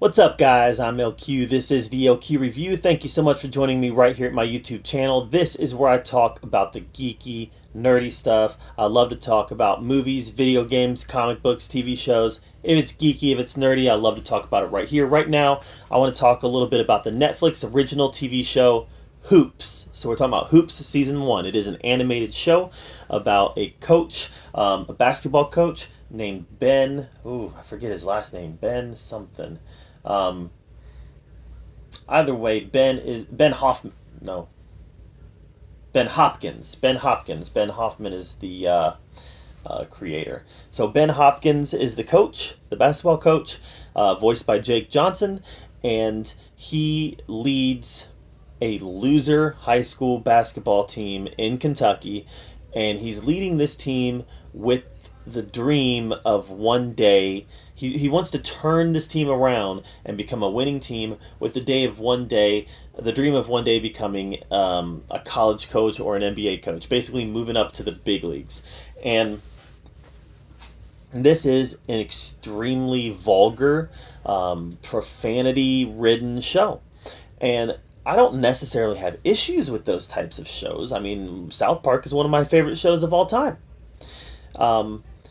What's up, guys? I'm LQ. This is the LQ Review. Thank you so much for joining me right here at my YouTube channel. This is where I talk about the geeky, nerdy stuff. I love to talk about movies, video games, comic books, TV shows. If it's geeky, if it's nerdy, I love to talk about it right here. Right now, I want to talk a little bit about the Netflix original TV show, Hoops. So we're talking about Hoops Season 1. It is an animated show about a coach, a basketball coach named Ben. Ooh, I forget his last name. Ben something. Either way, Ben Hoffman. No, Ben Hopkins. Ben Hopkins. Ben Hoffman is the creator. So Ben Hopkins is the coach, the basketball coach, voiced by Jake Johnson, and he leads a loser high school basketball team in Kentucky, and he's leading this team with the dream of one day he wants to turn this team around and become a winning team with the dream of one day becoming a college coach or an NBA coach, basically moving up to the big leagues. And this is an extremely vulgar, profanity-ridden show. And I don't necessarily have issues with those types of shows. I mean, South Park is one of my favorite shows of all time.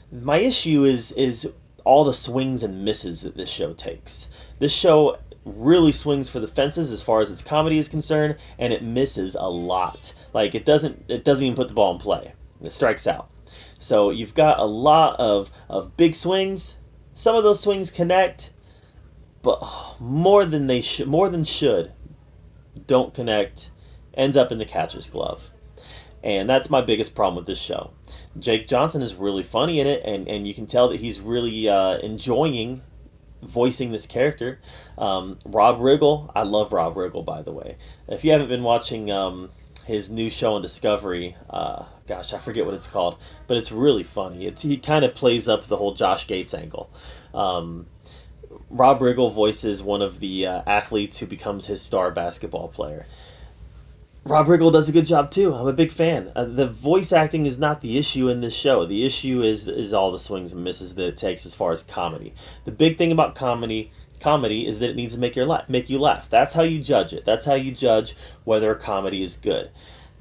My issue is all the swings and misses that this show takes. This show really swings for the fences as far as its comedy is concerned, and it misses a lot. Like it doesn't even put the ball in play. It strikes out. So you've got a lot of big swings. Some of those swings connect, but more than should don't connect, ends up in the catcher's glove. And that's my biggest problem with this show. Jake Johnson is really funny in it, and you can tell that he's really enjoying voicing this character. Rob Riggle, I love Rob Riggle, by the way. If you haven't been watching his new show on Discovery, gosh, I forget what it's called, but it's really funny. He kind of plays up the whole Josh Gates angle. Rob Riggle voices one of the athletes who becomes his star basketball player. Rob Riggle does a good job too. I'm a big fan. The voice acting is not the issue in this show. The issue is all the swings and misses that it takes as far as comedy. The big thing about comedy is that it needs to make you laugh. That's how you judge it. That's how you judge whether a comedy is good.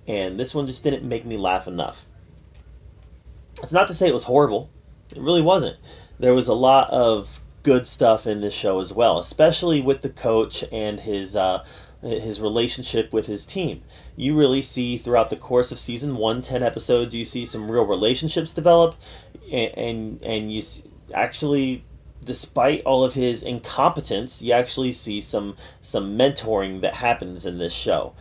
And this one just didn't make me laugh enough. It's not to say it was horrible. It really wasn't. There was a lot of good stuff in this show as well, especially with the coach and his relationship with his team. You really see throughout the course of season 1, 10 episodes, you see some real relationships develop, and you actually, despite all of his incompetence, you actually see some mentoring that happens in this show.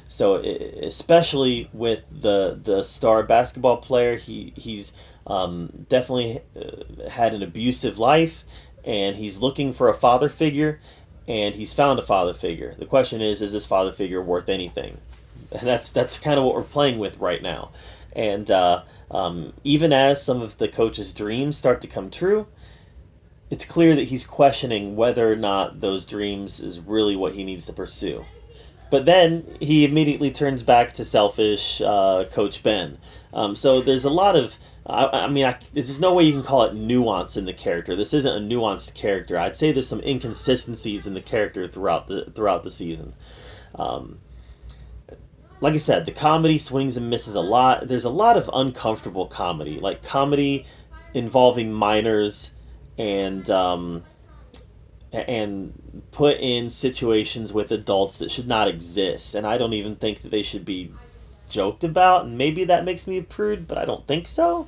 So especially with the star basketball player, he's definitely had an abusive life, and he's looking for a father figure. And he's found a father figure. The question is this father figure worth anything? And that's kind of what we're playing with right now. And even as some of the coach's dreams start to come true, it's clear that he's questioning whether or not those dreams is really what he needs to pursue. But then he immediately turns back to selfish Coach Ben. So there's a lot of... there's no way you can call it nuance in the character. This isn't a nuanced character. I'd say there's some inconsistencies in the character throughout the season. Like I said, the comedy swings and misses a lot. There's a lot of uncomfortable comedy, like comedy involving minors and put in situations with adults that should not exist. And I don't even think that they should be joked about, and maybe that makes me a prude, but I don't think so,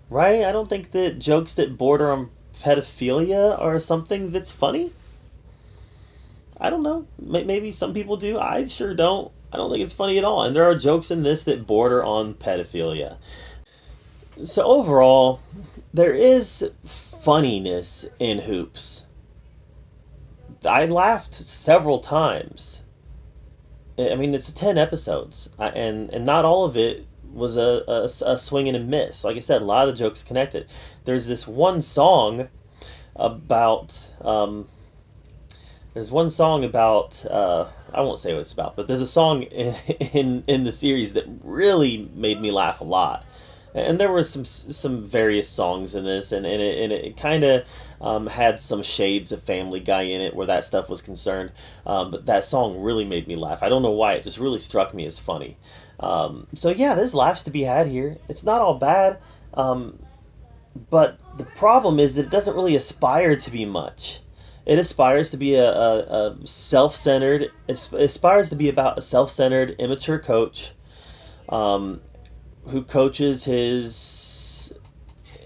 right? I don't think that jokes that border on pedophilia are something that's funny. I don't know. Maybe some people do. I sure don't. I don't think it's funny at all. And there are jokes in this that border on pedophilia. So overall, there is funniness in Hoops. I laughed several times. I mean, it's 10 episodes, and not all of it was a swing and a miss. Like I said, a lot of the jokes connected. There's this one song about... I won't say what it's about, but there's a song in the series that really made me laugh a lot. And there were some various songs in this, and it kind of had some shades of Family Guy in it where that stuff was concerned. But that song really made me laugh. I don't know why, it just really struck me as funny. So yeah, there's laughs to be had here. It's not all bad, but the problem is that it doesn't really aspire to be much. It aspires to be a self-centered, aspires to be about a self-centered, immature coach who coaches his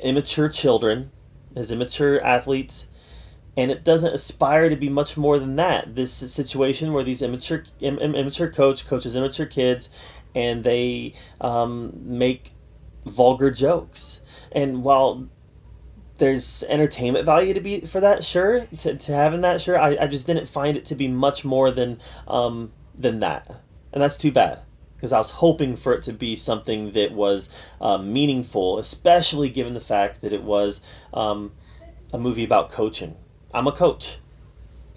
immature children, his immature athletes, and it doesn't aspire to be much more than that. This situation where these immature coach coaches immature kids, and they make vulgar jokes. And while there's entertainment value to be for that, sure, to having that, sure, I just didn't find it to be much more than that, and that's too bad, because I was hoping for it to be something that was meaningful, especially given the fact that it was a movie about coaching. I'm a coach,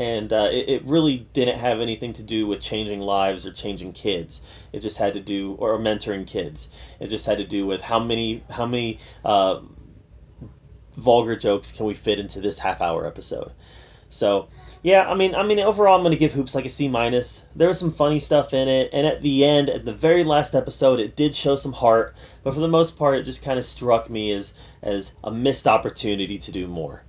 and it really didn't have anything to do with changing lives or changing kids. It just had to do, or mentoring kids. It just had to do with how many vulgar jokes can we fit into this half-hour episode. So yeah, I mean overall I'm going to give Hoops like a C-. There was some funny stuff in it, and at the end, at the very last episode, it did show some heart, but for the most part it just kind of struck me as a missed opportunity to do more.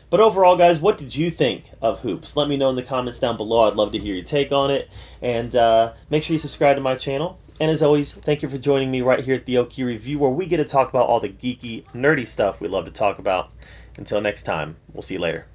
But overall, guys, what did you think of Hoops? Let me know in the comments down below. I'd love to hear your take on it, and make sure you subscribe to my channel. And as always, thank you for joining me right here at the Oki Review, where we get to talk about all the geeky, nerdy stuff we love to talk about. Until next time, we'll see you later.